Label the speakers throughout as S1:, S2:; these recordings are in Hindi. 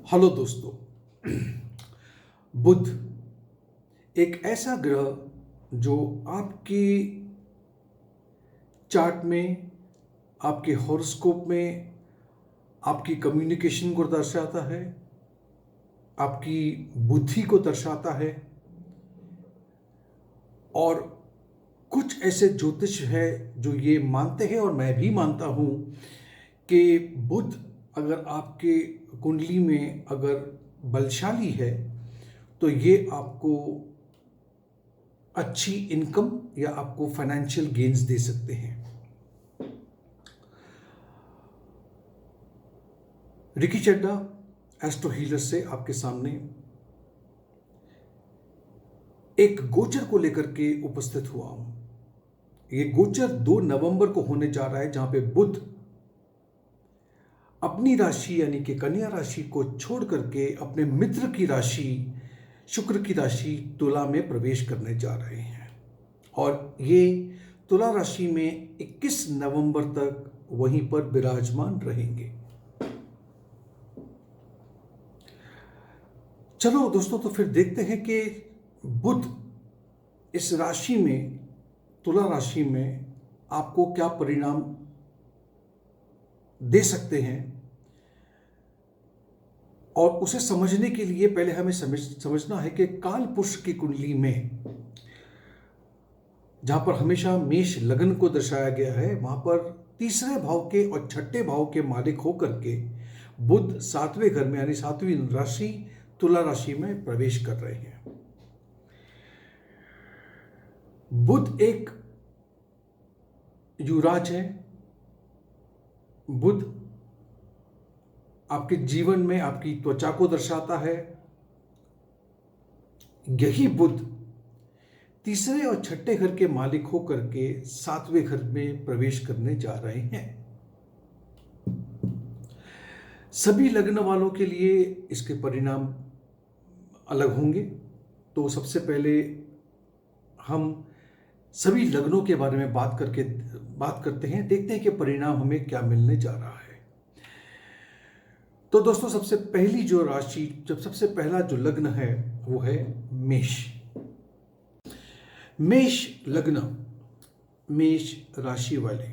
S1: हेलो दोस्तों। बुध एक ऐसा ग्रह जो आपके चार्ट में, आपके हॉरोस्कोप में आपकी कम्युनिकेशन को दर्शाता है, आपकी बुद्धि को दर्शाता है। और कुछ ऐसे ज्योतिष है जो ये मानते हैं और मैं भी मानता हूँ कि बुध अगर आपके कुंडली में अगर बलशाली है तो ये आपको अच्छी इनकम या आपको फाइनेंशियल गेन्स दे सकते हैं। रिकी चड्डा एस्ट्रो हीलर से आपके सामने एक गोचर को लेकर के उपस्थित हुआ हूं। ये गोचर 2 नवंबर को होने जा रहा है, जहां पे बुध अपनी राशि यानी कि कन्या राशि को छोड़ करके अपने मित्र की राशि शुक्र की राशि तुला में प्रवेश करने जा रहे हैं। और ये तुला राशि में 21 नवंबर तक वहीं पर विराजमान रहेंगे। चलो दोस्तों, तो फिर देखते हैं कि बुध इस राशि में, तुला राशि में आपको क्या परिणाम दे सकते हैं। और उसे समझने के लिए पहले हमें समझना है कि काल पुरुष की कुंडली में, जहां पर हमेशा मेष लग्न को दर्शाया गया है, वहां पर तीसरे भाव के और छठे भाव के मालिक होकर के बुध 7वें घर में यानी 7वीं राशि तुला राशि में प्रवेश कर रहे हैं। बुध एक युवराज है। बुध आपके जीवन में आपकी त्वचा को दर्शाता है। यही बुध तीसरे और छठे घर के मालिक होकर के 7वें घर में प्रवेश करने जा रहे हैं। सभी लग्न वालों के लिए इसके परिणाम अलग होंगे। तो सबसे पहले हम सभी लग्नों के बारे में बात करते हैं, देखते हैं कि परिणाम हमें क्या मिलने जा रहा है। तो दोस्तों, सबसे पहला जो लग्न है वो है मेष। मेष लग्न, मेष राशि वाले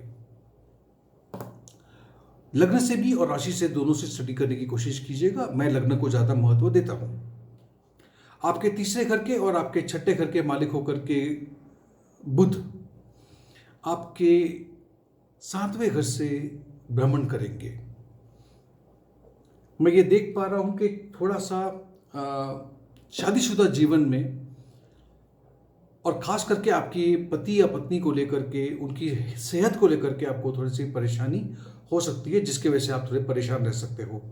S1: लग्न से भी और राशि से दोनों से स्टडी करने की कोशिश कीजिएगा। मैं लग्न को ज्यादा महत्व देता हूं। आपके तीसरे घर के और आपके छठे घर के मालिक होकर के बुध आपके 7वें घर से भ्रमण करेंगे। मैं ये देख पा रहा हूं कि थोड़ा सा शादीशुदा जीवन में और खास करके आपकी पति या पत्नी को लेकर के, उनकी सेहत को लेकर के आपको थोड़ी सी परेशानी हो सकती है, जिसके वजह से आप थोड़े परेशान रह सकते हो।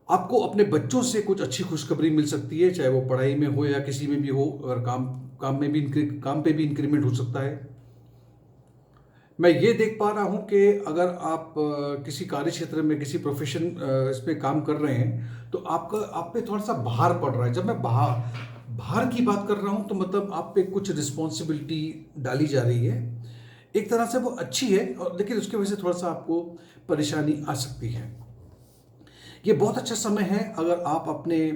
S1: आपको अपने बच्चों से कुछ अच्छी खुशखबरी मिल सकती है, चाहे वो पढ़ाई में हो या किसी में भी हो। और काम पे भी इंक्रीमेंट हो सकता है। मैं ये देख पा रहा हूं कि अगर आप किसी कार्य क्षेत्र में, किसी प्रोफेशन इस पे काम कर रहे हैं, तो आप पे थोड़ा सा भार पड़ रहा है। जब मैं भार की बात कर रहा हूं तो मतलब आप पे कुछ रिस्पॉन्सिबिलिटी डाली जा रही है। एक तरह से वो अच्छी है, और लेकिन उसकी वजह से थोड़ा सा आपको परेशानी आ सकती है। ये बहुत अच्छा समय है अगर आप अपने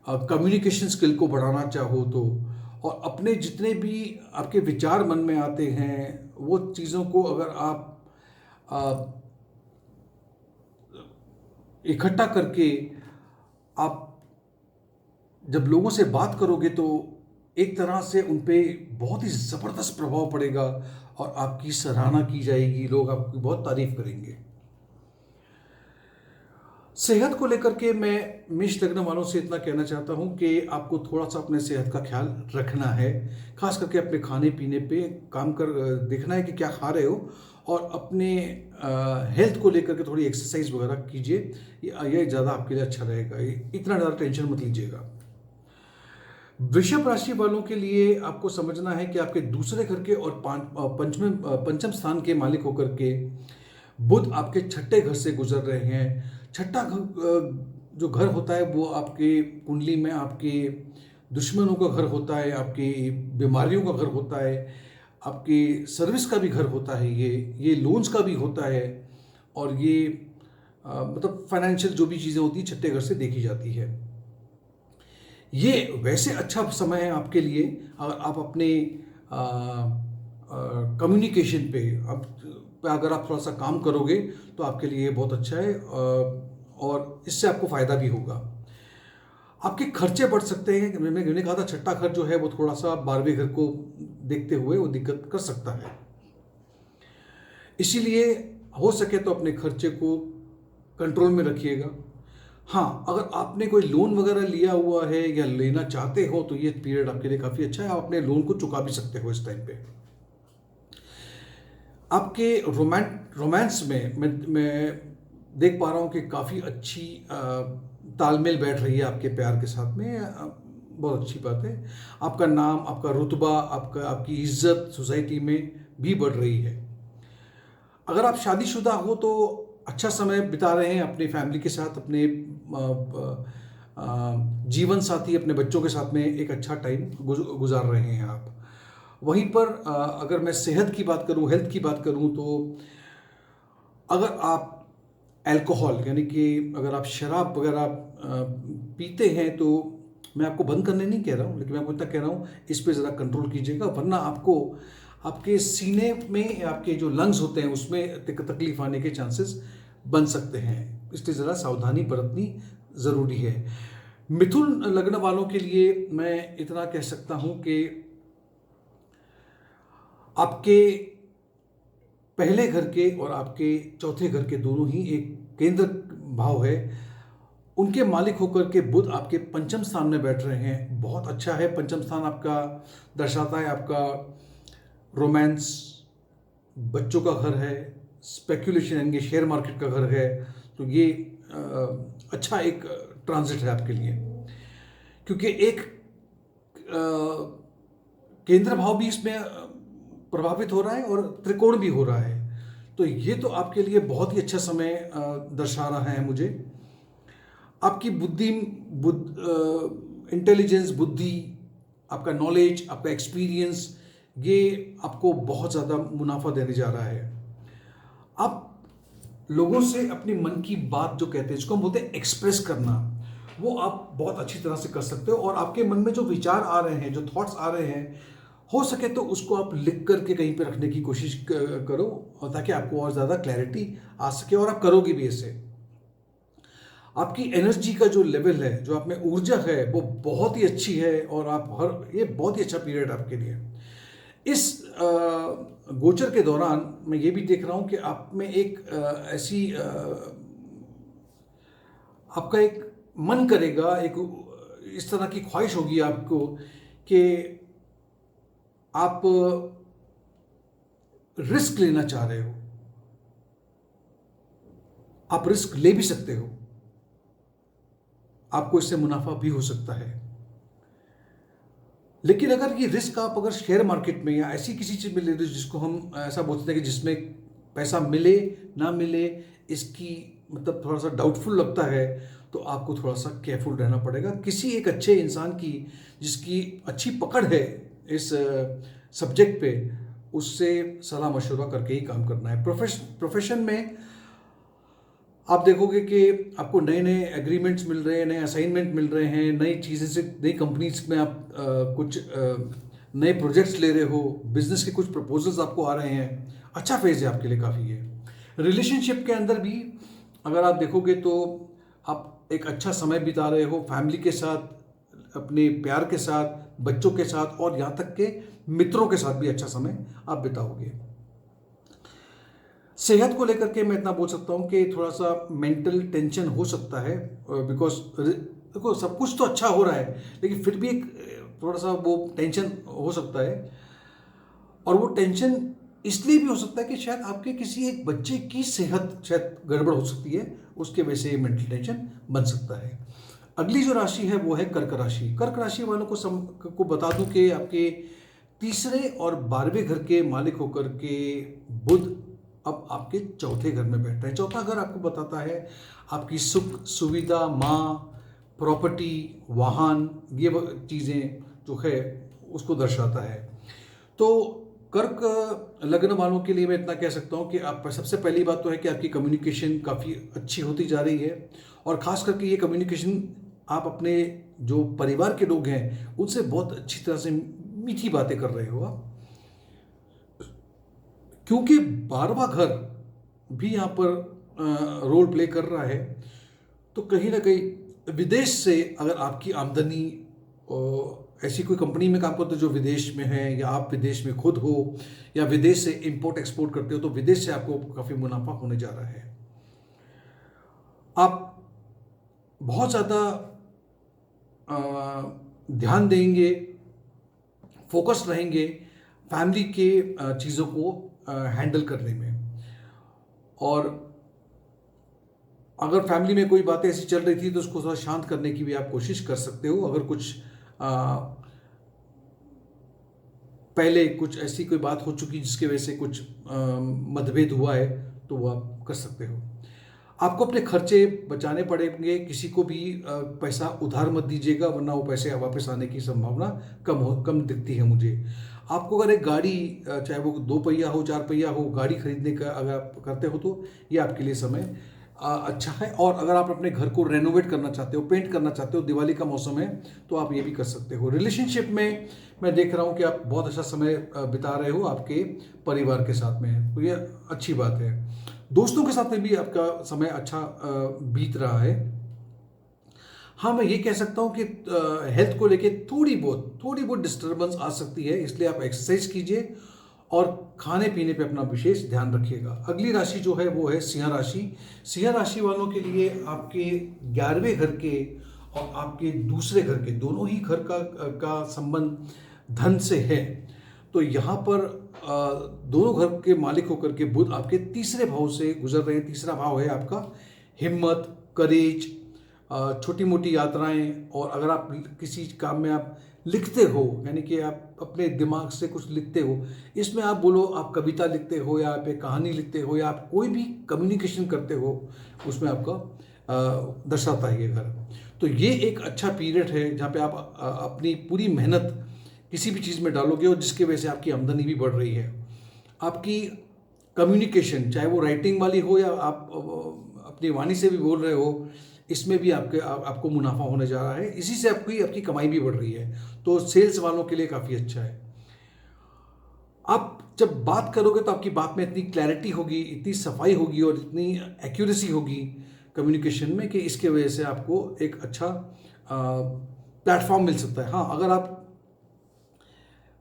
S1: कम्युनिकेशन स्किल को बढ़ाना चाहो तो, और अपने जितने भी आपके विचार मन में आते हैं वो चीज़ों को अगर आप इकट्ठा करके आप जब लोगों से बात करोगे तो एक तरह से उन पे बहुत ही ज़बरदस्त प्रभाव पड़ेगा और आपकी सराहना की जाएगी, लोग आपकी बहुत तारीफ करेंगे। सेहत को लेकर के मैं मेष लग्न वालों से इतना कहना चाहता हूं कि आपको थोड़ा सा अपने सेहत का ख्याल रखना है। खास करके अपने खाने पीने पे काम कर देखना है कि क्या खा रहे हो, और अपने हेल्थ को लेकर के थोड़ी एक्सरसाइज वगैरह कीजिए। ये ज़्यादा आपके लिए अच्छा रहेगा। इतना ज़्यादा टेंशन मत लीजिएगा। वृषभ राशि वालों के लिए आपको समझना है कि आपके दूसरे घर के और पंचम स्थान के मालिक होकर के बुध आपके छठे घर से गुजर रहे हैं। छठा जो घर होता है वो आपके कुंडली में आपके दुश्मनों का घर होता है, आपकी बीमारियों का घर होता है, आपकी सर्विस का भी घर होता है, ये लोन्स का भी होता है, और ये मतलब फाइनेंशियल जो भी चीज़ें होती हैं छठे घर से देखी जाती है। ये वैसे अच्छा समय है आपके लिए अगर आप अपने कम्युनिकेशन पे अगर आप थोड़ा सा काम करोगे तो आपके लिए बहुत अच्छा है, और इससे आपको फ़ायदा भी होगा। आपके खर्चे बढ़ सकते हैं। मैंने कहा था छठा घर जो है वो थोड़ा सा 12वें घर को देखते हुए वो दिक्कत कर सकता है, इसीलिए हो सके तो अपने खर्चे को कंट्रोल में रखिएगा। हाँ, अगर आपने कोई लोन वगैरह लिया हुआ है या लेना चाहते हो तो ये पीरियड आपके लिए काफ़ी अच्छा है, आप अपने लोन को चुका भी सकते हो इस टाइम पे। आपके रोमांस में मैं देख पा रहा हूँ कि काफ़ी अच्छी तालमेल बैठ रही है आपके प्यार के साथ में, बहुत अच्छी बात है। आपका नाम, आपका रुतबा, आपकी इज्जत सोसाइटी में भी बढ़ रही है। अगर आप शादीशुदा हो तो अच्छा समय बिता रहे हैं अपनी फैमिली के साथ, अपने जीवन साथी, अपने बच्चों के साथ में एक अच्छा टाइम गुजार रहे हैं आप। वहीं पर अगर मैं सेहत की बात करूं, हेल्थ की बात करूं, तो अगर आप अल्कोहल यानी कि अगर आप शराब वगैरह पीते हैं तो मैं आपको बंद करने नहीं कह रहा हूँ, लेकिन मैं आपको इतना कह रहा हूँ इस पे ज़रा कंट्रोल कीजिएगा, वरना आपको आपके सीने में, आपके जो लंग्स होते हैं उसमें तकलीफ आने के चांसेस बन सकते हैं, इसलिए ज़रा सावधानी बरतनी ज़रूरी है। मिथुन लग्न वालों के लिए मैं इतना कह सकता हूँ कि आपके पहले घर के और आपके चौथे घर के दोनों ही एक केंद्र भाव है, उनके मालिक होकर के बुध आपके पंचम स्थान में बैठ रहे हैं। बहुत अच्छा है। पंचम स्थान आपका दर्शाता है आपका रोमांस, बच्चों का घर है, स्पेक्यूलेशन यानी शेयर मार्केट का घर है, तो ये अच्छा एक ट्रांजिट है आपके लिए, क्योंकि एक केंद्र भाव भी इसमें प्रभावित हो रहा है और त्रिकोण भी हो रहा है, तो ये तो आपके लिए बहुत ही अच्छा समय दर्शा रहा है मुझे। आपकी इंटेलिजेंस, बुद्धि, आपका नॉलेज, आपका एक्सपीरियंस, ये आपको बहुत ज़्यादा मुनाफा देने जा रहा है। आप लोगों से अपनी मन की बात जो कहते हैं, जिसको हम बोलते हैं एक्सप्रेस करना, वो आप बहुत अच्छी तरह से कर सकते हो, और आपके मन में जो विचार आ रहे हैं, जो थॉट्स आ रहे हैं, हो सके तो उसको आप लिख करके कहीं पे रखने की कोशिश करो, और ताकि आपको और ज़्यादा क्लैरिटी आ सके, और आप करोगे भी ऐसे। आपकी एनर्जी का जो लेवल है, जो आप में ऊर्जा है, वो बहुत ही अच्छी है, और ये बहुत ही अच्छा पीरियड आपके लिए। इस गोचर के दौरान मैं ये भी देख रहा हूँ कि आप में एक ऐसी आपका एक मन करेगा, एक इस तरह की ख्वाहिश होगी आपको कि आप रिस्क लेना चाह रहे हो, आप रिस्क ले भी सकते हो, आपको इससे मुनाफा भी हो सकता है। लेकिन अगर ये रिस्क आप अगर शेयर मार्केट में या ऐसी किसी चीज़ में ले रहे हो जिसको हम ऐसा बोलते हैं कि जिसमें पैसा मिले ना मिले, इसकी मतलब थोड़ा सा डाउटफुल लगता है, तो आपको थोड़ा सा केयरफुल रहना पड़ेगा। किसी एक अच्छे इंसान की, जिसकी अच्छी पकड़ है इस सब्जेक्ट पे, उससे सलाह मशवरा करके ही काम करना है। प्रोफेशन में आप देखोगे कि आपको नए नए एग्रीमेंट्स मिल रहे हैं, नए असाइनमेंट मिल रहे हैं, नई चीज़ें से, नई कंपनीज में आप कुछ नए प्रोजेक्ट्स ले रहे हो, बिजनेस के कुछ प्रपोजल्स आपको आ रहे हैं। अच्छा फेज है आपके लिए, काफ़ी है। रिलेशनशिप के अंदर भी अगर आप देखोगे तो आप एक अच्छा समय बिता रहे हो फैमिली के साथ, अपने प्यार के साथ, बच्चों के साथ, और यहाँ तक के मित्रों के साथ भी अच्छा समय आप बिताओगे। सेहत को लेकर के मैं इतना बोल सकता हूँ कि थोड़ा सा मेंटल टेंशन हो सकता है, बिकॉज देखो सब कुछ तो अच्छा हो रहा है, लेकिन फिर भी एक थोड़ा सा वो टेंशन हो सकता है, और वो टेंशन इसलिए भी हो सकता है कि शायद आपके किसी एक बच्चे की सेहत शायद गड़बड़ हो सकती है, उसके वजह से मेंटल टेंशन बन सकता है। अगली जो राशि है वो है कर्क राशि। कर्क राशि वालों को बता दूं कि आपके तीसरे और 12वें घर के मालिक होकर के बुध अब आपके चौथे घर में बैठ रहे हैं। चौथा घर आपको बताता है आपकी सुख सुविधा, माँ, प्रॉपर्टी, वाहन, ये चीज़ें जो है उसको दर्शाता है। तो कर्क लग्न वालों के लिए मैं इतना कह सकता हूँ कि आप सबसे पहली बात तो है कि आपकी कम्युनिकेशन काफ़ी अच्छी होती जा रही है, और ख़ास करके ये कम्युनिकेशन आप अपने जो परिवार के लोग हैं उनसे बहुत अच्छी तरह से मीठी बातें कर रहे हो आप, क्योंकि 12वां घर भी यहाँ पर रोल प्ले कर रहा है। तो कहीं ना कहीं विदेश से अगर आपकी आमदनी ऐसी कोई कंपनी में काम करते हो जो विदेश में है, या आप विदेश में खुद हो, या विदेश से इंपोर्ट एक्सपोर्ट करते हो, तो विदेश से आपको काफ़ी मुनाफा होने जा रहा है। आप बहुत ज़्यादा ध्यान देंगे, फोकस रहेंगे फैमिली के चीज़ों को हैंडल करने में। और अगर फैमिली में कोई बातें ऐसी चल रही थी तो उसको थोड़ा शांत करने की भी आप कोशिश कर सकते हो। अगर कुछ पहले कुछ ऐसी कोई बात हो चुकी जिसकी वजह से कुछ मतभेद हुआ है तो वो आप कर सकते हो। आपको अपने खर्चे बचाने पड़ेंगे, किसी को भी पैसा उधार मत दीजिएगा, वरना वो पैसे वापस आने की संभावना कम दिखती है मुझे। आपको अगर एक गाड़ी, चाहे वो 2 पहिया हो 4 पहिया हो, गाड़ी खरीदने का अगर आप करते हो तो ये आपके लिए समय अच्छा है। और अगर आप अपने घर को रेनोवेट करना चाहते हो, पेंट करना चाहते हो, दिवाली का मौसम है तो आप ये भी कर सकते हो। रिलेशनशिप में मैं देख रहा हूँ कि आप बहुत अच्छा समय बिता रहे हो आपके परिवार के साथ में, तो ये अच्छी बात है। दोस्तों के साथ में भी आपका समय अच्छा बीत रहा है। हाँ, मैं ये कह सकता हूँ कि हेल्थ को लेके थोड़ी बहुत डिस्टर्बेंस आ सकती है, इसलिए आप एक्सरसाइज कीजिए और खाने पीने पे अपना विशेष ध्यान रखिएगा। अगली राशि जो है वो है सिंह राशि। सिंह राशि वालों के लिए आपके 11वें घर के और आपके दूसरे घर के, दोनों ही घर का संबंध धन से है। तो यहाँ पर दोनों घर के मालिक होकर के बुध आपके तीसरे भाव से गुजर रहे हैं। तीसरा भाव है आपका हिम्मत, करेज, छोटी मोटी यात्राएं। और अगर आप किसी काम में आप लिखते हो, यानी कि आप अपने दिमाग से कुछ लिखते हो, इसमें आप बोलो आप कविता लिखते हो या आप एक कहानी लिखते हो या आप कोई भी कम्युनिकेशन करते हो, उसमें आपका दर्शाता है ये घर। तो ये एक अच्छा पीरियड है जहाँ पे आप अपनी पूरी मेहनत किसी भी चीज़ में डालोगे और जिसकी वजह से आपकी आमदनी भी बढ़ रही है। आपकी कम्युनिकेशन, चाहे वो राइटिंग वाली हो या आप अपनी वाणी से भी बोल रहे हो, इसमें भी आपको मुनाफा होने जा रहा है। इसी से आपकी कमाई भी बढ़ रही है, तो सेल्स वालों के लिए काफ़ी अच्छा है। आप जब बात करोगे तो आपकी बात में इतनी क्लैरिटी होगी, इतनी सफाई होगी और इतनी एक्यूरेसी होगी कम्युनिकेशन में कि इसके वजह से आपको एक अच्छा प्लेटफॉर्म मिल सकता है। हाँ, अगर आप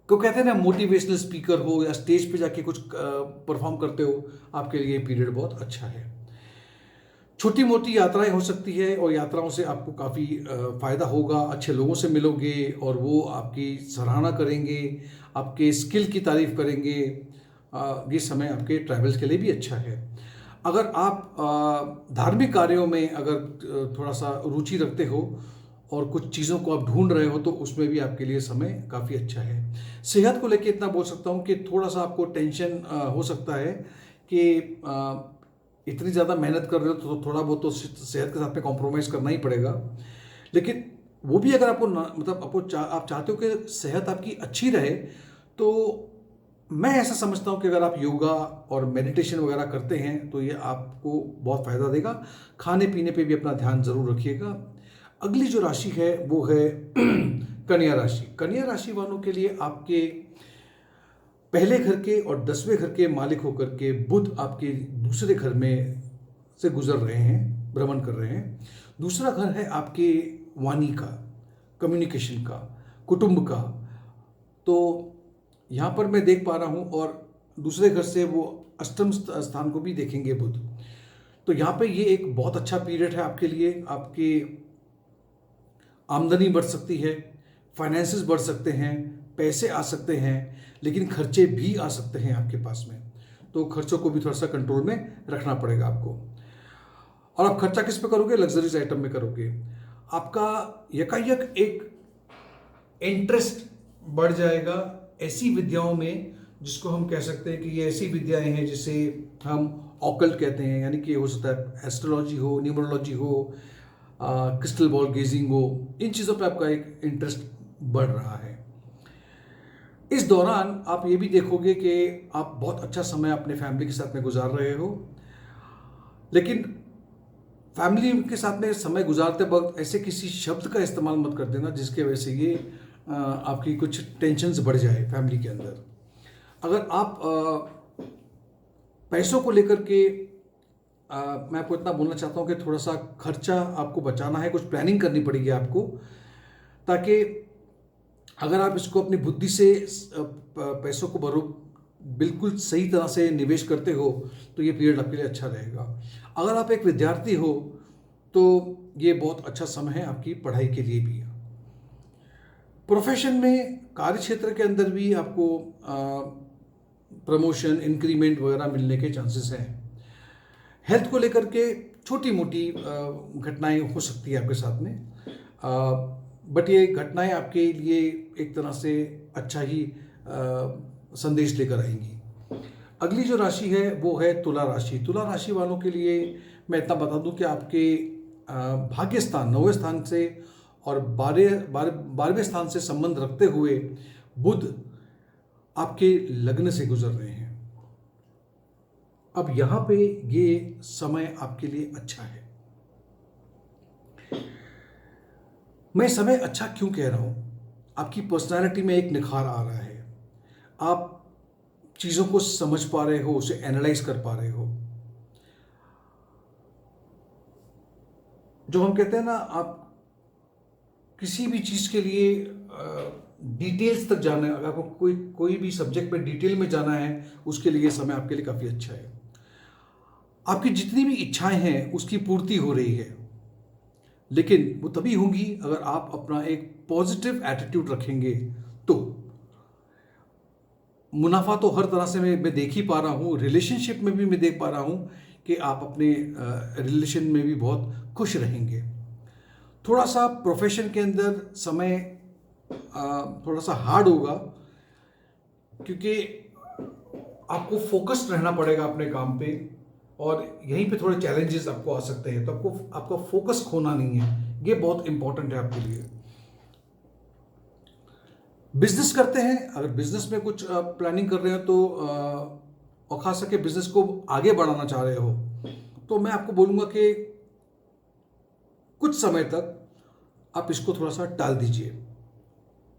S1: को कहते हैं ना मोटिवेशनल स्पीकर हो या स्टेज पे जाके कुछ परफॉर्म करते हो, आपके लिए पीरियड बहुत अच्छा है। छोटी मोटी यात्राएं हो सकती है और यात्राओं से आपको काफ़ी फ़ायदा होगा। अच्छे लोगों से मिलोगे और वो आपकी सराहना करेंगे, आपके स्किल की तारीफ करेंगे। ये समय आपके ट्रैवल्स के लिए भी अच्छा है। अगर आप धार्मिक कार्यों में अगर थोड़ा सा रुचि रखते हो और कुछ चीज़ों को आप ढूंढ रहे हो तो उसमें भी आपके लिए समय काफ़ी अच्छा है। सेहत को लेकर इतना बोल सकता हूँ कि थोड़ा सा आपको टेंशन हो सकता है कि इतनी ज़्यादा मेहनत कर रहे हो तो थोड़ा बहुत तो सेहत के साथ में कॉम्प्रोमाइज़ करना ही पड़ेगा। लेकिन वो भी अगर आपको मतलब आप चाहते हो कि सेहत आपकी अच्छी रहे, तो मैं ऐसा समझता हूँ कि अगर आप योगा और मेडिटेशन वगैरह करते हैं तो ये आपको बहुत फ़ायदा देगा। खाने पीने पे भी अपना ध्यान ज़रूर रखिएगा। अगली जो राशि है वो है कन्या राशि। कन्या राशि वालों के लिए आपके पहले घर के और 10वें घर के मालिक होकर के बुध आपके दूसरे घर में से गुजर रहे हैं, भ्रमण कर रहे हैं। दूसरा घर है आपके वाणी का, कम्युनिकेशन का, कुटुंब का। तो यहाँ पर मैं देख पा रहा हूँ, और दूसरे घर से वो अष्टम स्थान को भी देखेंगे बुध। तो यहाँ पे ये एक बहुत अच्छा पीरियड है आपके लिए। आपकी आमदनी बढ़ सकती है, फाइनेंसेस बढ़ सकते हैं, पैसे आ सकते हैं, लेकिन खर्चे भी आ सकते हैं आपके पास में। तो खर्चों को भी थोड़ा सा कंट्रोल में रखना पड़ेगा आपको। और आप खर्चा किस पे करोगे? लग्जरीज आइटम में करोगे। आपका यकायक एक इंटरेस्ट बढ़ जाएगा ऐसी विद्याओं में जिसको हम कह सकते हैं कि ये ऐसी विद्याएं हैं जिसे हम ऑकल्ट कहते हैं, यानी कि हो सकता है एस्ट्रोलॉजी हो, न्यूमरोलॉजी हो, क्रिस्टल बॉल गेजिंग हो। इन चीज़ों पे आपका एक इंटरेस्ट बढ़ रहा है। इस दौरान आप ये भी देखोगे कि आप बहुत अच्छा समय अपने फैमिली के साथ में गुजार रहे हो, लेकिन फैमिली के साथ में समय गुजारते वक्त ऐसे किसी शब्द का इस्तेमाल मत कर देना जिसके वजह से ये आपकी कुछ टेंशन्स बढ़ जाए फैमिली के अंदर। अगर आप पैसों को लेकर के मैं आपको इतना बोलना चाहता हूँ कि थोड़ा सा खर्चा आपको बचाना है, कुछ प्लानिंग करनी पड़ेगी आपको, ताकि अगर आप इसको अपनी बुद्धि से पैसों को बिल्कुल सही तरह से निवेश करते हो तो ये पीरियड आपके लिए अच्छा रहेगा। अगर आप एक विद्यार्थी हो तो ये बहुत अच्छा समय है आपकी पढ़ाई के लिए भी। प्रोफेशन में, कार्य क्षेत्र के अंदर भी आपको प्रमोशन, इंक्रीमेंट वगैरह मिलने के चांसेस हैं। हेल्थ को लेकर के छोटी मोटी घटनाएं हो सकती है आपके साथ में, बट ये घटनाएं आपके लिए एक तरह से अच्छा ही संदेश लेकर आएंगी। अगली जो राशि है वो है तुला राशि। तुला राशि वालों के लिए मैं इतना बता दूं कि आपके भाग्य स्थान 9वें स्थान से और 12वें स्थान से संबंध रखते हुए बुध आपके लग्न से गुजर रहे हैं। अब यहां पे ये समय आपके लिए अच्छा है। मैं समय अच्छा क्यों कह रहा हूं? आपकी पर्सनालिटी में एक निखार आ रहा है, आप चीजों को समझ पा रहे हो, उसे एनालाइज कर पा रहे हो। जो हम कहते हैं ना, आप किसी भी चीज के लिए डिटेल्स तक जाना है, अगर आपको कोई भी सब्जेक्ट में डिटेल में जाना है, उसके लिए समय आपके लिए काफी अच्छा है। आपकी जितनी भी इच्छाएं हैं उसकी पूर्ति हो रही है, लेकिन वो तभी होगी अगर आप अपना एक पॉजिटिव एटीट्यूड रखेंगे। तो मुनाफा तो हर तरह से मैं देख ही पा रहा हूँ, रिलेशनशिप में भी मैं देख पा रहा हूँ कि आप अपने रिलेशन में भी बहुत खुश रहेंगे। थोड़ा सा प्रोफेशन के अंदर समय थोड़ा सा हार्ड होगा, क्योंकि आपको फोकस्ड रहना पड़ेगा अपने काम पे, और यहीं पे थोड़े चैलेंजेस आपको आ सकते हैं। तो आपका फोकस खोना नहीं है, ये बहुत इंपॉर्टेंट है आपके लिए। बिजनेस करते हैं, अगर बिजनेस में कुछ प्लानिंग कर रहे हो तो और खास करके बिजनेस को आगे बढ़ाना चाह रहे हो, तो मैं आपको बोलूंगा कि कुछ समय तक आप इसको थोड़ा सा टाल दीजिए।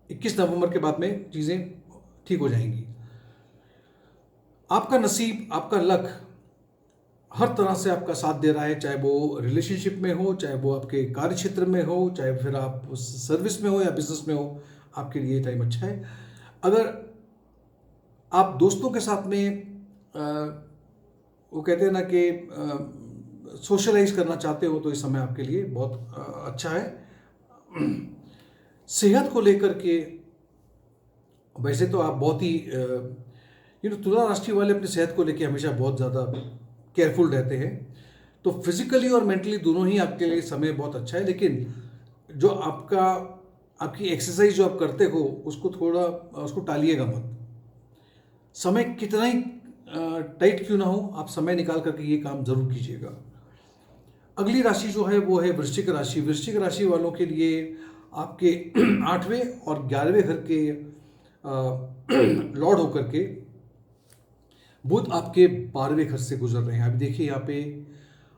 S1: 21 नवंबर के बाद में चीजें ठीक हो जाएंगी। आपका नसीब, आपका लक हर तरह से आपका साथ दे रहा है, चाहे वो रिलेशनशिप में हो, चाहे वो आपके कार्य क्षेत्र में हो, चाहे फिर आप सर्विस में हो या बिजनेस में हो, आपके लिए टाइम अच्छा है। अगर आप दोस्तों के साथ में वो कहते हैं ना कि सोशलाइज करना चाहते हो, तो इस समय आपके लिए बहुत अच्छा है। सेहत को लेकर के वैसे तो आप बहुत ही तुला राशि वाले अपनी सेहत को लेकर हमेशा बहुत ज़्यादा केयरफुल रहते हैं, तो फिजिकली और मेंटली दोनों ही आपके लिए समय बहुत अच्छा है। लेकिन जो आपकी एक्सरसाइज जो आप करते हो उसको टालिएगा मत। समय कितना ही टाइट क्यों ना हो, आप समय निकाल करके ये काम जरूर कीजिएगा। अगली राशि जो है वो है वृश्चिक राशि। वृश्चिक राशि वालों के लिए आपके 8वें और 11वें घर के लॉर्ड होकर के बुध आपके 12वें घर से गुजर रहे हैं। अभी देखिए यहाँ पे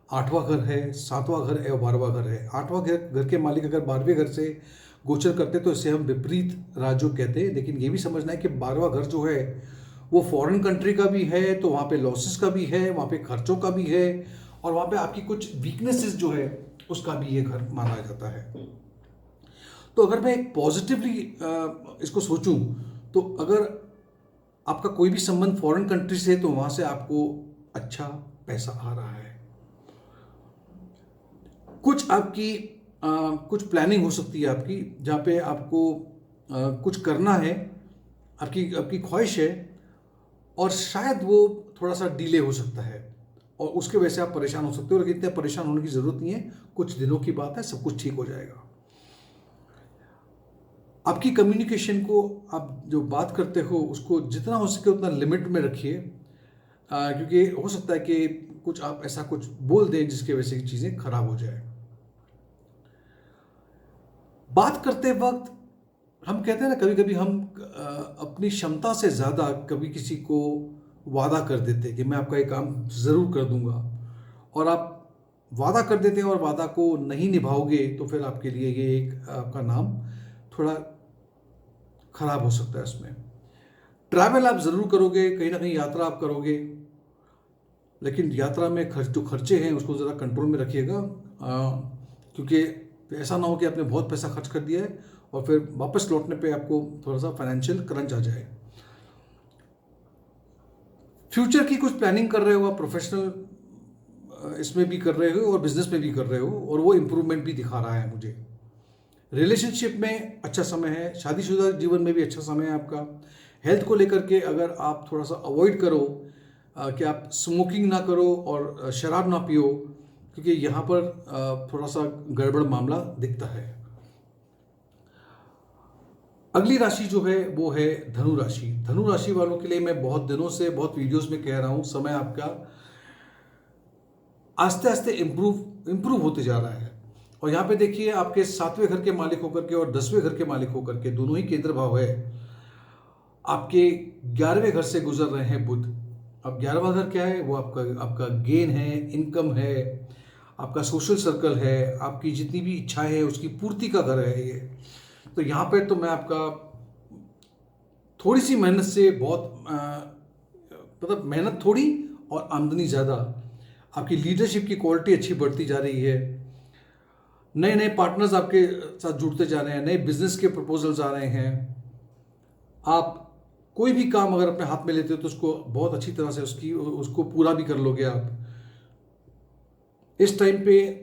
S1: 8वां घर है, 7वां घर है और 12वां घर है। 8वां घर के मालिक अगर 12वें घर से गोचर करते तो इसे हम विपरीत राजयोग कहते हैं। लेकिन ये भी समझना है कि 12वां घर जो है वो फॉरेन कंट्री का भी है, तो वहाँ पे लॉसेस का भी है, वहाँ पे खर्चों का भी है, और वहाँ पे आपकी कुछ वीकनेसेस जो है उसका भी ये घर माना जाता है। तो अगर मैं एक पॉजिटिवली इसको सोचूं, तो अगर आपका कोई भी संबंध फॉरेन कंट्री से है तो वहां से आपको अच्छा पैसा आ रहा है। कुछ आपकी कुछ प्लानिंग हो सकती है आपकी, जहाँ पे आपको कुछ करना है, आपकी ख्वाहिश है, और शायद वो थोड़ा सा डिले हो सकता है और उसके वजह से आप परेशान हो सकते हो। लेकिन इतने परेशान होने की जरूरत नहीं है, कुछ दिनों की बात है, सब कुछ ठीक हो जाएगा। आपकी कम्युनिकेशन को, आप जो बात करते हो उसको जितना हो सके उतना लिमिट में रखिए, क्योंकि हो सकता है कि कुछ आप ऐसा कुछ बोल दें जिसकी वजह से चीज़ें खराब हो जाए। बात करते वक्त हम कहते हैं ना, कभी कभी हम अपनी क्षमता से ज़्यादा कभी किसी को वादा कर देते हैं कि मैं आपका ये काम ज़रूर कर दूंगा, और आप वादा कर देते हैं और वादा को नहीं निभाओगे, तो फिर आपके लिए ये एक आपका नाम थोड़ा खराब हो सकता है उसमें। ट्रैवल आप ज़रूर करोगे, कहीं ना कहीं यात्रा आप करोगे, लेकिन यात्रा में जो खर्चे हैं उसको ज़रा कंट्रोल में रखिएगा, क्योंकि ऐसा ना हो कि आपने बहुत पैसा खर्च कर दिया है और फिर वापस लौटने पे आपको थोड़ा सा फाइनेंशियल क्रंच आ जाए। फ्यूचर की कुछ प्लानिंग कर रहे हो आप, प्रोफेशनल इसमें भी कर रहे हो और बिजनेस में भी कर रहे हो, और वो इम्प्रूवमेंट भी दिखा रहा है मुझे। रिलेशनशिप में अच्छा समय है, शादीशुदा जीवन में भी अच्छा समय है आपका। हेल्थ को लेकर के अगर आप थोड़ा सा अवॉइड करो कि आप स्मोकिंग ना करो और शराब ना पियो, क्योंकि यहाँ पर थोड़ा सा गड़बड़ मामला दिखता है। अगली राशि जो है वो है धनु राशि। धनु राशि वालों के लिए मैं बहुत दिनों से बहुत वीडियोस में कह रहा हूँ, समय आपका आस्ते आस्ते इम्प्रूव होते जा रहा है। और यहाँ पे देखिए, आपके 7वें घर के मालिक होकर के और 10वें घर के मालिक होकर के, दोनों ही केंद्र भाव है, आपके 11वें घर से गुजर रहे हैं बुध। अब 11वां घर क्या है? वो आपका आपका गेन है, इनकम है, आपका सोशल सर्कल है, आपकी जितनी भी इच्छाएं है उसकी पूर्ति का घर है ये। तो यहाँ पे तो मैं आपका थोड़ी सी मेहनत से बहुत मतलब मेहनत थोड़ी और आमदनी ज़्यादा, आपकी लीडरशिप की क्वालिटी अच्छी बढ़ती जा रही है। नए नए पार्टनर्स आपके साथ जुड़ते जा रहे हैं, नए बिजनेस के प्रपोजल्स आ रहे हैं। आप कोई भी काम अगर अपने हाथ में लेते हो तो उसको बहुत अच्छी तरह से उसको पूरा भी कर लोगे आप। इस टाइम पे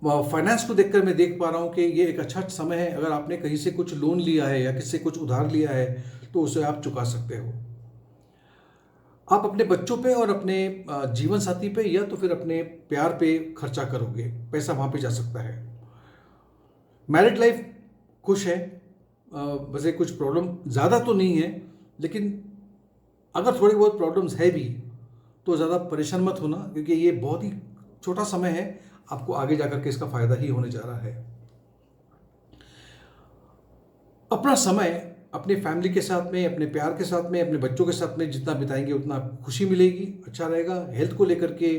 S1: फाइनेंस को देखकर मैं देख पा रहा हूँ कि ये एक अच्छा समय है। अगर आपने कहीं से कुछ लोन लिया है या किसी से कुछ उधार लिया है तो उसे आप चुका सकते हो। आप अपने बच्चों पे और अपने जीवन साथी पे या तो फिर अपने प्यार पे खर्चा करोगे, पैसा वहां पे जा सकता है। मैरिड लाइफ खुश है, वैसे कुछ प्रॉब्लम ज़्यादा तो नहीं है, लेकिन अगर थोड़ी बहुत प्रॉब्लम्स है भी तो ज़्यादा परेशान मत होना, क्योंकि ये बहुत ही छोटा समय है, आपको आगे जाकर के इसका फायदा ही होने जा रहा है। अपना समय अपनी फैमिली के साथ में, अपने प्यार के साथ में, अपने बच्चों के साथ में जितना बिताएंगे उतना खुशी मिलेगी, अच्छा रहेगा। हेल्थ को लेकर के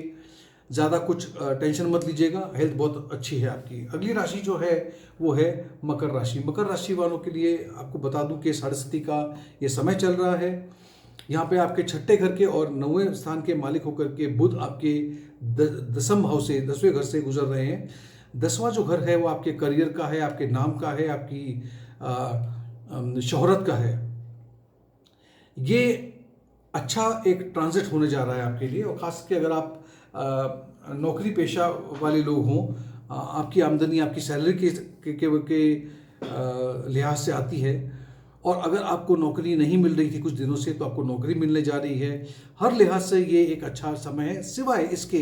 S1: ज़्यादा कुछ टेंशन मत लीजिएगा, हेल्थ बहुत अच्छी है आपकी। अगली राशि जो है वो है मकर राशि। मकर राशि वालों के लिए आपको बता दूं कि साढ़े का ये समय चल रहा है। यहाँ पे आपके 6ठे घर के और 9वें स्थान के मालिक होकर के बुध आपके दसम भाव से, 10वें घर से गुजर रहे हैं। 10वां जो घर है वो आपके करियर का है, आपके नाम का है, आपकी शोहरत का है। ये अच्छा एक ट्रांजिट होने जा रहा है आपके लिए, और खास करके अगर आप नौकरी पेशा वाले लोग हों, आपकी आमदनी आपकी सैलरी के लिहाज से आती है। और अगर आपको नौकरी नहीं मिल रही थी कुछ दिनों से तो आपको नौकरी मिलने जा रही है। हर लिहाज से ये एक अच्छा समय है, सिवाय इसके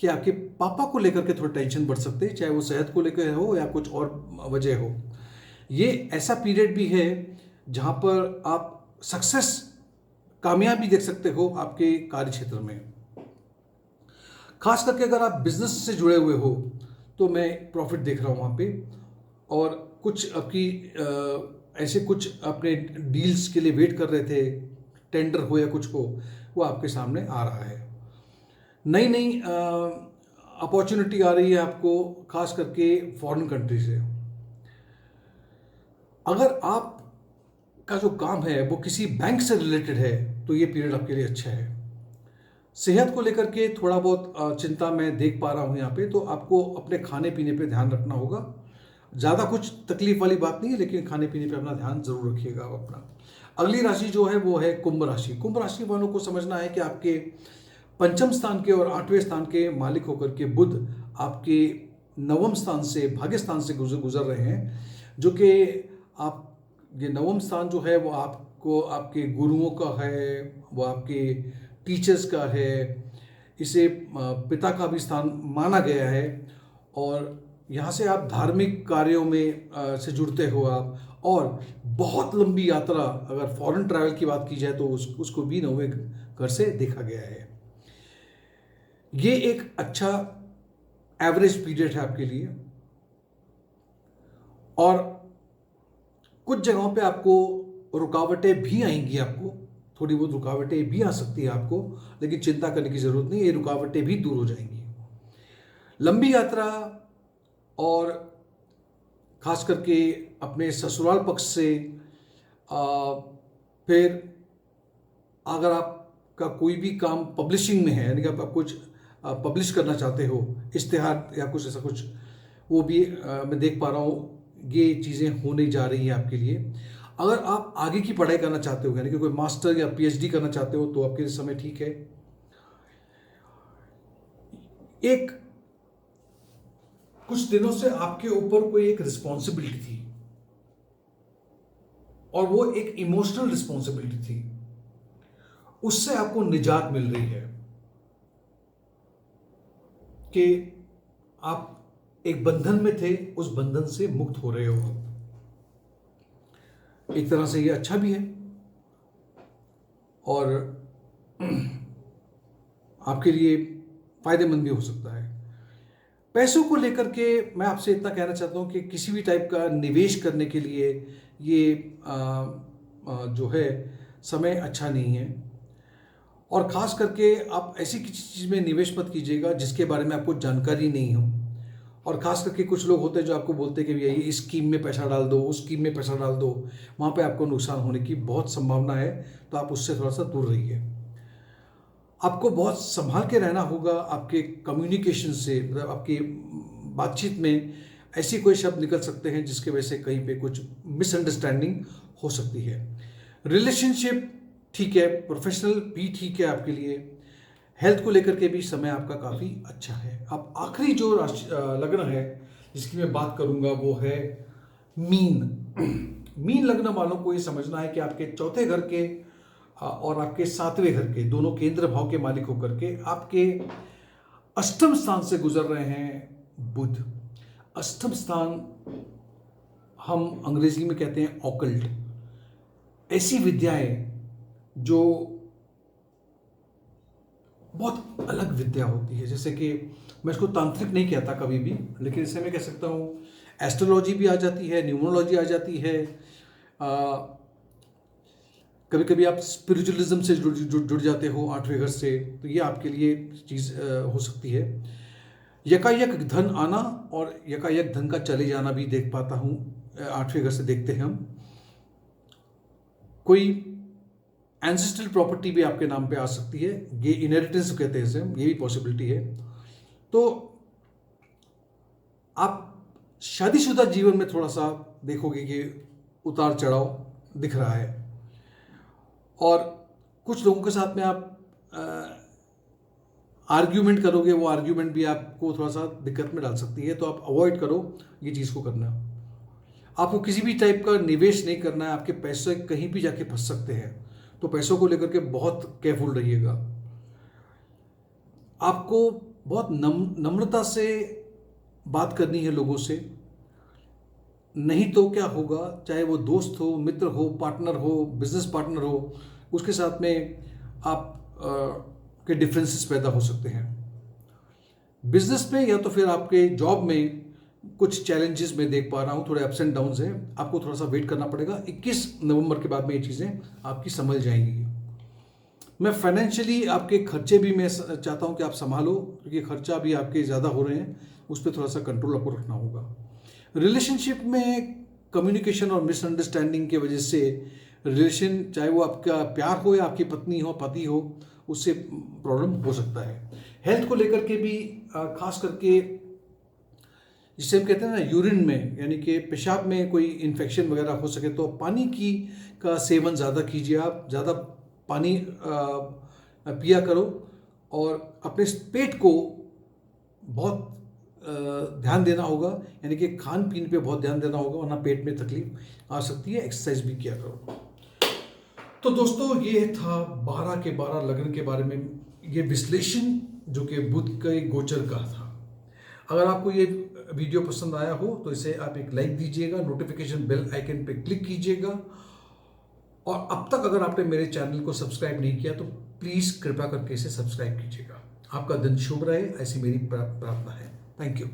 S1: कि आपके पापा को लेकर के थोड़ा टेंशन बढ़ सकते हैं, चाहे वो सेहत को लेकर हो या कुछ और वजह हो। ये ऐसा पीरियड भी है जहाँ पर आप सक्सेस, कामयाबी देख सकते हो आपके कार्य क्षेत्र में। खास करके अगर आप बिजनेस से जुड़े हुए हो तो मैं प्रॉफिट देख रहा हूँ वहाँ पे, और कुछ आपकी ऐसे कुछ अपने डील्स के लिए वेट कर रहे थे, टेंडर हो या कुछ हो, वो आपके सामने आ रहा है। नई नई अपॉर्चुनिटी आ रही है आपको, खास करके फॉरेन कंट्री से। अगर आप का जो काम है वो किसी बैंक से रिलेटेड है तो ये पीरियड आपके लिए अच्छा है। सेहत को लेकर के थोड़ा बहुत चिंता मैं देख पा रहा हूँ यहाँ पे, तो आपको अपने खाने पीने पे ध्यान रखना होगा। ज़्यादा कुछ तकलीफ वाली बात नहीं है, लेकिन खाने पीने पे अपना ध्यान जरूर रखिएगा आप अपना। अगली राशि जो है वो है कुंभ राशि। कुंभ राशि वालों को समझना है कि आपके पंचम स्थान के और 8वें स्थान के मालिक होकर के बुध आपके 9वें स्थान से, भाग्य स्थान से गुजर रहे हैं, जो कि आप ये 9वां स्थान जो है वो आपको आपके गुरुओं का है, वो आपके टीचर्स का है, इसे पिता का भी स्थान माना गया है। और यहाँ से आप धार्मिक कार्यों में से जुड़ते हो आप, और बहुत लंबी यात्रा, अगर फॉरेन ट्रैवल की बात की जाए तो उसको भी 9वें घर से देखा गया है। ये एक अच्छा एवरेज पीरियड है आपके लिए। और कुछ जगहों पे आपको रुकावटें भी आएंगी, आपको थोड़ी बहुत रुकावटें भी आ सकती है आपको, लेकिन चिंता करने की ज़रूरत नहीं, ये रुकावटें भी दूर हो जाएंगी। लंबी यात्रा और खास करके अपने ससुराल पक्ष से फिर अगर आपका कोई भी काम पब्लिशिंग में है, यानी कि आप कुछ पब्लिश करना चाहते हो, इश्तिहार या कुछ ऐसा कुछ, वो भी मैं देख पा रहा हूँ ये चीज़ें होने जा रही हैं आपके लिए। अगर आप आगे की पढ़ाई करना चाहते हो, यानी कि कोई मास्टर या पीएचडी करना चाहते हो, तो आपके लिए समय ठीक है। एक कुछ दिनों से आपके ऊपर कोई एक रिस्पॉन्सिबिलिटी थी, और वो एक इमोशनल रिस्पॉन्सिबिलिटी थी, उससे आपको निजात मिल रही है कि आप एक बंधन में थे, उस बंधन से मुक्त हो रहे हो। एक तरह से ये अच्छा भी है और आपके लिए फायदेमंद भी हो सकता है। पैसों को लेकर के मैं आपसे इतना कहना चाहता हूं कि किसी भी टाइप का निवेश करने के लिए ये जो है समय अच्छा नहीं है, और ख़ास करके आप ऐसी किसी चीज़ में निवेश मत कीजिएगा जिसके बारे में आपको जानकारी नहीं हो। और ख़ास करके कुछ लोग होते हैं जो आपको बोलते हैं कि भैया इस स्कीम में पैसा डाल दो, उस स्कीम में पैसा डाल दो, वहाँ पे आपको नुकसान होने की बहुत संभावना है, तो आप उससे थोड़ा सा दूर रहिए। आपको बहुत संभाल के रहना होगा आपके कम्युनिकेशन से, मतलब आपकी बातचीत में ऐसी कोई शब्द निकल सकते हैं जिसके वजह से कहीं पे कुछ मिसअंडरस्टैंडिंग हो सकती है। रिलेशनशिप ठीक है, प्रोफेशनल भी ठीक है आपके लिए, हेल्थ को लेकर के भी समय आपका काफ़ी अच्छा है। अब आखिरी जो लग्न है जिसकी मैं बात करूंगा वो है मीन। मीन लग्न वालों को ये समझना है कि आपके चौथे घर के और आपके सातवें घर के दोनों केंद्र भाव के मालिक होकर के आपके अष्टम स्थान से गुजर रहे हैं बुध। अष्टम स्थान हम अंग्रेजी में कहते हैं ऑकल्ट, ऐसी विद्याएं जो बहुत अलग विद्या होती है, जैसे कि मैं इसको तांत्रिक नहीं कहता कभी भी, लेकिन इसे मैं कह सकता हूँ एस्ट्रोलॉजी भी आ जाती है, न्यूमरोलॉजी आ जाती है, कभी कभी आप स्पिरिचुअलिज्म से जुड़ जाते हो आठवें घर से, तो ये आपके लिए चीज़ हो सकती है। यकायक धन आना और यकायक धन का चले जाना भी देख पाता हूँ, आठवें घर से देखते हैं हम। कोई एंसेस्ट्रल प्रॉपर्टी भी आपके नाम पे आ सकती है, ये इनहेरिटेंस कहते हैं इसे, ये भी पॉसिबिलिटी है। तो आप शादीशुदा जीवन में थोड़ा सा देखोगे कि उतार चढ़ाव दिख रहा है, और कुछ लोगों के साथ में आप आर्ग्यूमेंट करोगे, वो आर्ग्यूमेंट भी आपको थोड़ा सा दिक्कत में डाल सकती है, तो आप अवॉइड करो ये चीज़ को करना। आपको किसी भी टाइप का निवेश नहीं करना है, आपके पैसे कहीं भी जाके फंस सकते हैं, तो पैसों को लेकर के बहुत केयरफुल रहिएगा। आपको बहुत नम्रता से बात करनी है लोगों से, नहीं तो क्या होगा, चाहे वो दोस्त हो, मित्र हो, पार्टनर हो, बिजनेस पार्टनर हो, उसके साथ में आप के डिफरेंसेस पैदा हो सकते हैं। बिजनेस में या तो फिर आपके जॉब में कुछ चैलेंजेस मैं देख पा रहा हूँ, थोड़े अप्स एंड डाउन्स हैं, आपको थोड़ा सा वेट करना पड़ेगा। 21 नवंबर के बाद में ये चीज़ें आपकी संभल जाएंगी। मैं फाइनेंशियली आपके खर्चे भी मैं चाहता हूँ कि आप संभालो, क्योंकि खर्चा भी आपके ज़्यादा हो रहे हैं, उस पर थोड़ा सा कंट्रोल आपको रखना होगा। रिलेशनशिप में कम्युनिकेशन और मिसअंडरस्टैंडिंग की वजह से रिलेशन, चाहे वो आपका प्यार हो या आपकी पत्नी हो, पति हो, उससे प्रॉब्लम हो सकता है। हेल्थ को लेकर के भी खास करके जिसे हम कहते हैं ना यूरिन में, यानी कि पेशाब में कोई इन्फेक्शन वगैरह हो सके, तो पानी का सेवन ज़्यादा कीजिए, आप ज़्यादा पानी पिया करो, और अपने पेट को बहुत ध्यान देना होगा, यानी कि खान पीन पे बहुत ध्यान देना होगा, वरना पेट में तकलीफ आ सकती है। एक्सरसाइज भी किया करो। तो दोस्तों, ये था 12 के 12 लग्न के बारे में ये विश्लेषण जो कि बुध के गोचर का था। अगर आपको ये वीडियो पसंद आया हो तो इसे आप एक लाइक दीजिएगा, नोटिफिकेशन बेल आइकन पे क्लिक कीजिएगा, और अब तक अगर आपने मेरे चैनल को सब्सक्राइब नहीं किया तो प्लीज़ कृपया करके इसे सब्सक्राइब कीजिएगा। आपका दिन शुभ रहे, ऐसी मेरी प्रार्थना है। Thank you.